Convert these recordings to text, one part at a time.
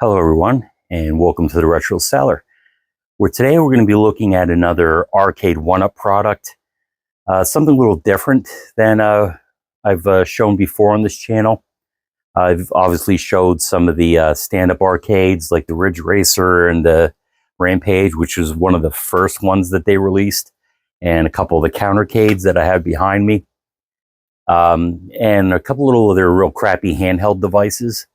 Hello everyone, and welcome to the Retro Seller, where today we're going to be looking at another Arcade1up product, something a little different than I've shown before on this channel. I've obviously showed some of the stand-up arcades like the Ridge Racer and the Rampage, which was one of the first ones that they released, and a couple of the countercades that I have behind me, and a couple little of their real crappy handheld devices.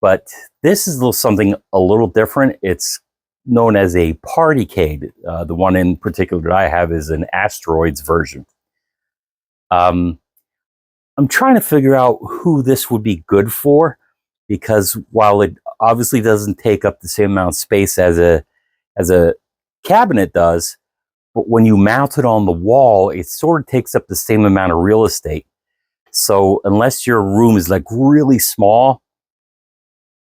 But this is something a little different. It's known as a Partycade. The one in particular that I have is an Asteroids version. I'm trying to figure out who this would be good for, because while it obviously doesn't take up the same amount of space as a cabinet does, but when you mount it on the wall, it sort of takes up the same amount of real estate. So unless your room is like really small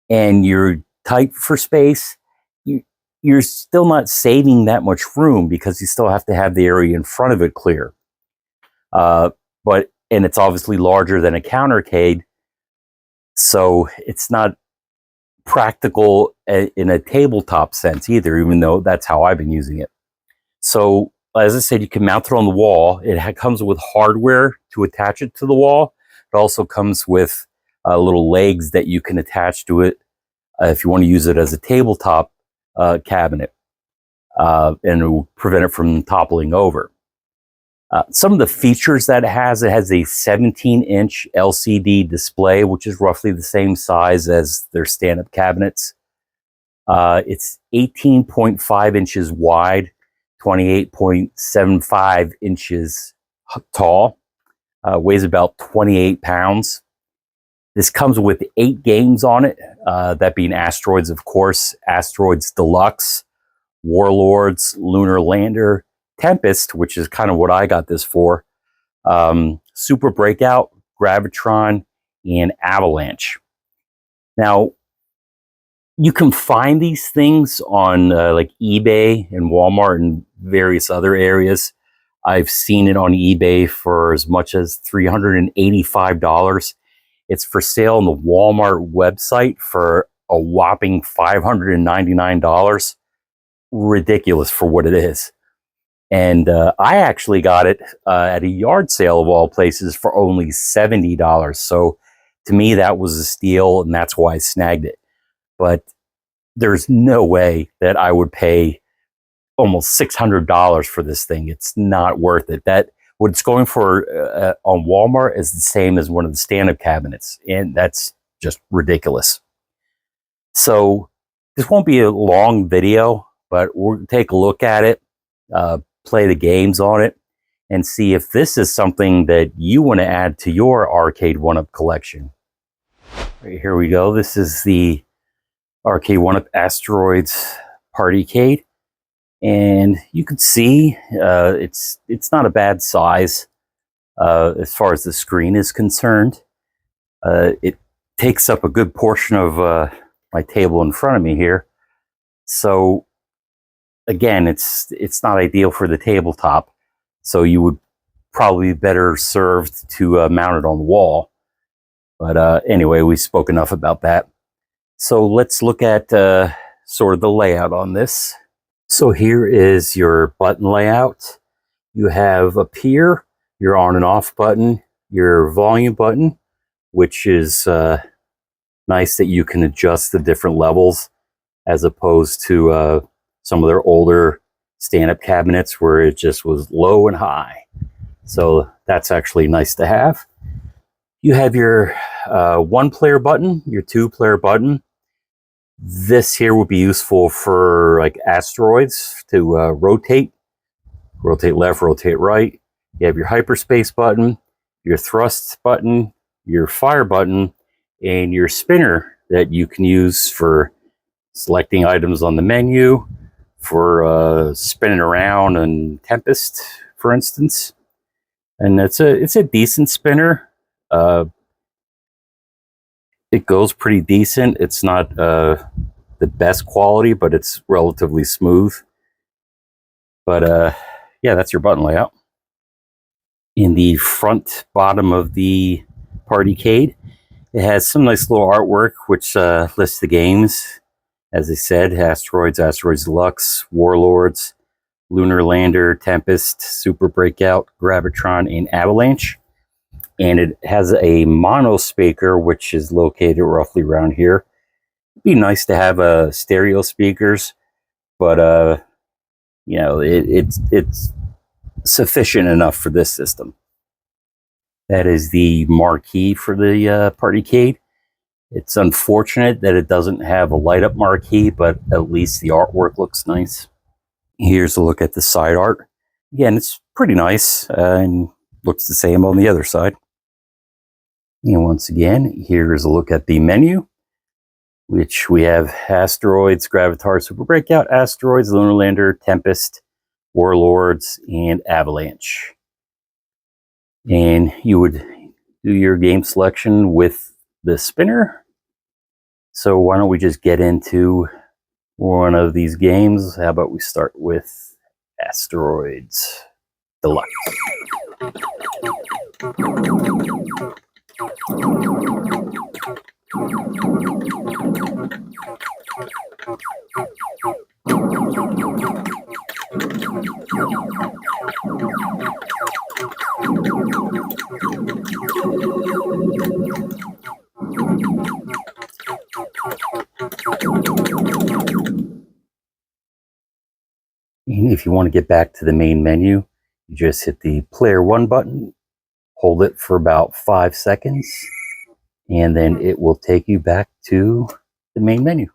and you're tight for space, you're still not saving that much room, because you still have to have the area in front of it clear. And it's obviously larger than a countercade, so it's not practical in a tabletop sense either, even though that's how I've been using it. So as I said, you can mount it on the wall. It comes with hardware to attach it to the wall. It also comes with little legs that you can attach to it if you want to use it as a tabletop cabinet, and it will prevent it from toppling over. Some of the features that it has a 17-inch LCD display, which is roughly the same size as their stand-up cabinets. It's 18.5 inches wide, 28.75 inches tall, weighs about 28 pounds. This comes with 8 games on it, that being Asteroids, of course, Asteroids Deluxe, Warlords, Lunar Lander, Tempest, which is kind of what I got this for, Super Breakout, Gravitron, and Avalanche. Now, you can find these things on like eBay and Walmart and various other areas. I've seen it on eBay for as much as $385. It's for sale on the Walmart website for a whopping $599. Ridiculous for what it is. And I actually got it at a yard sale of all places for only $70. So to me, that was a steal, and that's why I snagged it. But there's no way that I would pay almost $600 for this thing. It's not worth it. What it's going for on Walmart is the same as one of the stand-up cabinets, and that's just ridiculous. So this won't be a long video, but we'll take a look at it, play the games on it, and see if this is something that you want to add to your Arcade1up collection. Right, here we go. This is the Arcade1up Asteroids Partycade. And you can see it's not a bad size as far as the screen is concerned. It takes up a good portion of my table in front of me here. So again, it's not ideal for the tabletop. So you would probably be better served to mount it on the wall. But anyway, we spoke enough about that. So let's look at sort of the layout on this. So here is your button layout. You have up here your on and off button, your volume button, which is nice that you can adjust the different levels, as opposed to some of their older stand-up cabinets where it just was low and high. So that's actually nice to have. You have your 1-player button, your 2-player button. This here would be useful for like asteroids to rotate left, rotate right. You have your hyperspace button, your thrust button, your fire button, and your spinner that you can use for selecting items on the menu, for spinning around in Tempest, for instance. And it's a decent spinner. It goes pretty decent. It's not the best quality, but it's relatively smooth. But yeah, that's your button layout. In the front bottom of the Partycade, It has some nice little artwork, which lists the games. As I said, Asteroids, Asteroids Deluxe, Warlords, Lunar Lander, Tempest, Super Breakout, Gravitron, and Avalanche. And it has a mono speaker, which is located roughly around here. It'd be nice to have stereo speakers, but you know, it's sufficient enough for this system. That is the marquee for the Partycade. It's unfortunate that it doesn't have a light up marquee, but at least the artwork looks nice. Here's a look at the side art. Again, it's pretty nice and looks the same on the other side. And once again, here's a look at the menu, which we have Asteroids, Gravitar, Super Breakout, Asteroids, Lunar Lander, Tempest, Warlords, and Avalanche. And you would do your game selection with the spinner. So why don't we just get into one of these games? How about we start with Asteroids Deluxe. And if you want to get back to the main menu, you just hit the player 1 button, hold it for about 5 seconds, and then it will take you back to the main menu.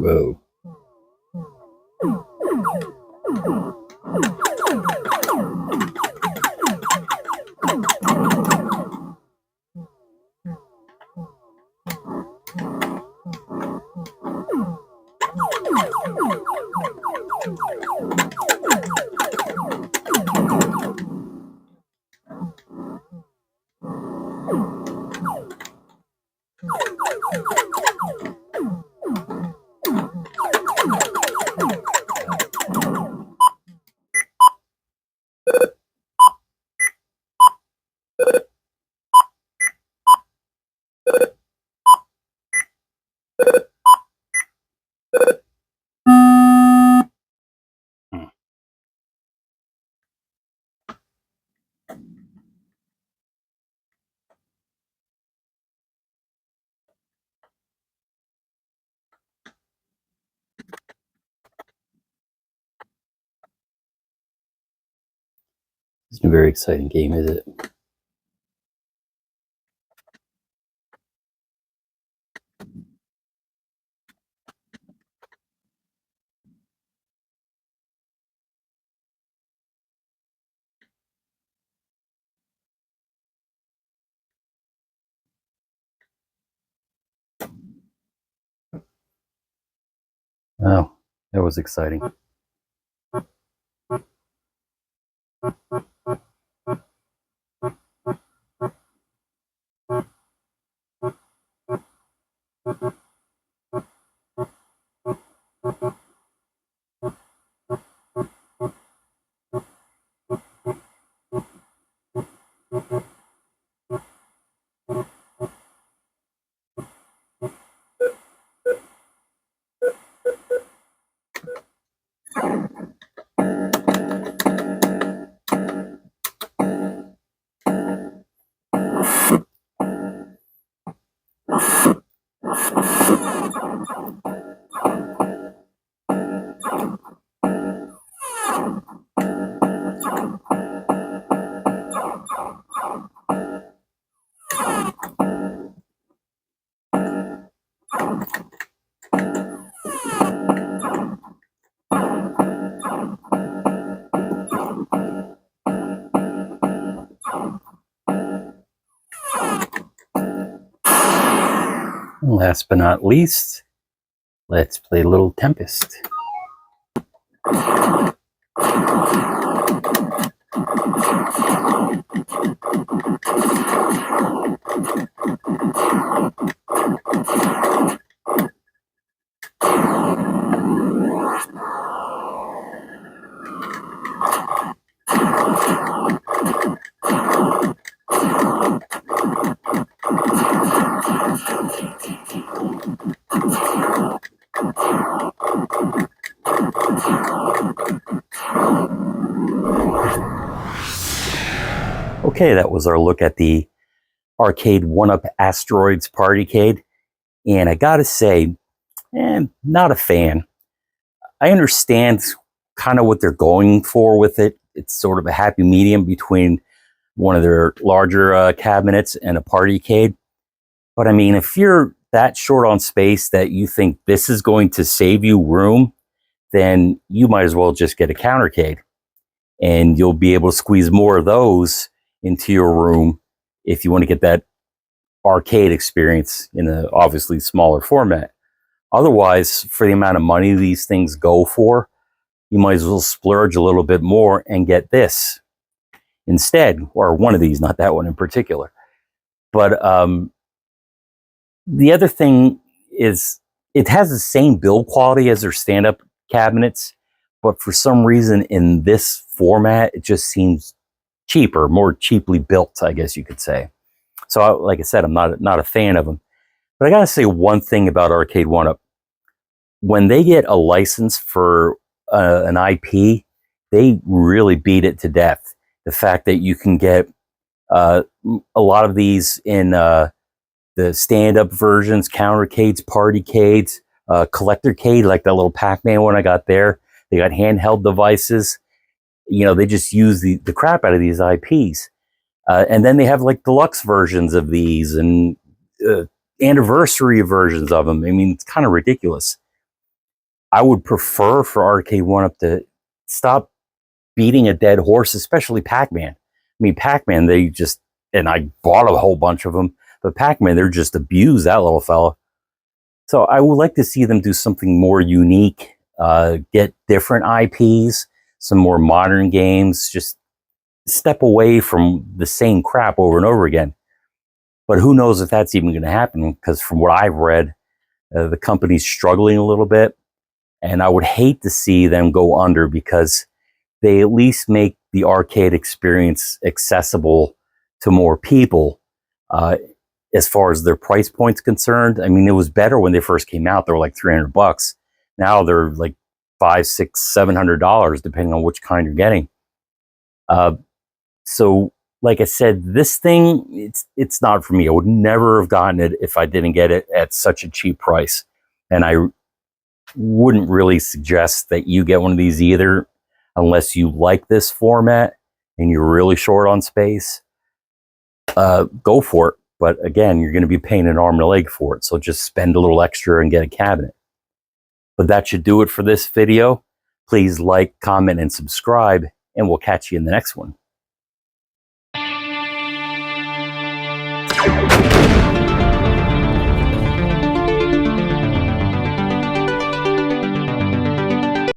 Whoa. It's a very exciting game, is it? Oh, that was exciting. Last but not least, let's play a little Tempest. Okay, that was our look at the Arcade1up Asteroids Partycade. And I gotta say, not a fan. I understand kind of what they're going for with it. It's sort of a happy medium between one of their larger cabinets and a Partycade. But I mean, if you're that short on space that you think this is going to save you room, then you might as well just get a countercade. And you'll be able to squeeze more of those into your room if you want to get that arcade experience in a obviously smaller format. Otherwise, for the amount of money these things go for, you might as well splurge a little bit more and get this instead, or one of these, not that one in particular. But the other thing is it has the same build quality as their stand-up cabinets, but for some reason in this format, it just seems cheaper, more cheaply built, I guess you could say. So like I said, I'm not a fan of them. But I gotta say one thing about Arcade1up. When they get a license for an IP, they really beat it to death. The fact that you can get a lot of these in the stand-up versions, countercades, partycades, collectorcade, like that little Pac-Man one I got there. They got handheld devices. You know, they just use the crap out of these IPs. And then they have like deluxe versions of these and anniversary versions of them. I mean, it's kind of ridiculous. I would prefer for Arcade1up to stop beating a dead horse, especially Pac-Man. I mean, Pac-Man, they just, and I bought a whole bunch of them, but Pac-Man, they're just abused, that little fella. So I would like to see them do something more unique, get different IPs, some more modern games, just step away from the same crap over and over again. But who knows if that's even going to happen, because from what I've read, the company's struggling a little bit. And I would hate to see them go under, because they at least make the arcade experience accessible to more people. As far as their price point's concerned, I mean, it was better when they first came out. They were like $300. Now they're like $500, $600, $700, depending on which kind you're getting. So, like I said, this thing, it's not for me. I would never have gotten it if I didn't get it at such a cheap price. And I wouldn't really suggest that you get one of these either, unless you like this format and you're really short on space. Go for it. But again, you're going to be paying an arm and a leg for it. So just spend a little extra and get a cabinet. But that should do it for this video. Please like, comment, and subscribe, and we'll catch you in the next one.